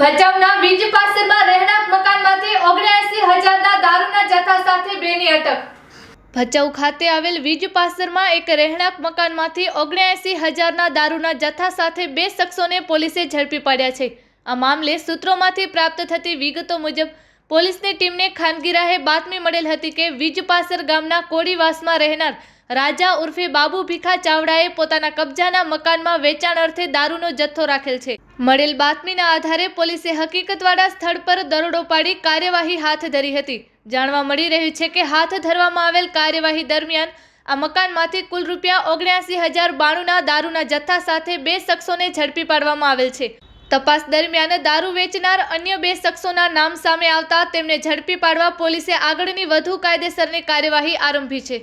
ભચાઉના વીજ પાસરમાં રહેણાંક મકાનમાંથી 79,000ના દારૂના જથ્થા સાથે બેની અટક। ભચાઉ ખાતે આવેલ વીજ પાસરમાં એક રહેણાંક મકાનમાંથી 79,000ના દારૂના જથ્થા સાથે બે શખ્સોને પોલીસે ઝડપી પાડ્યા છે। આ મામલે સૂત્રોમાંથી પ્રાપ્ત થતી વિગતો મુજબ પોલીસની ટીમને ખાનગી રાહે બાતમી મળેલ હતી કે વીજ પાસર ગામના કોડીવાસમાં રહેનાર રાજા ઉર્ફે બાબુ ભીખા ચાવડાએ પોતાના કબજાના મકાનમાં વેચાણ અર્થે દારૂનો જથ્થો રાખેલ છે। મળેલ બાતમીના આધારે પોલીસે હકીકતવાળા સ્થળ પર દરોડો પાડી કાર્યવાહી હાથ ધરી હતી। જાણવા મળી રહ્યું છે કે હાથ ધરવામાં આવેલ કાર્યવાહી દરમિયાન આ મકાનમાંથી કુલ ₹89,092ના દારૂના જથ્થા સાથે બે શખ્સોને ઝડપી પાડવામાં આવેલ છે। તપાસ દરમિયાન દારૂ વેચનાર અન્ય બે શખ્સોના નામ સામે આવતા તેમને ઝડપી પાડવા પોલીસે આગળની વધુ કાયદેસરની કાર્યવાહી આરંભી છે।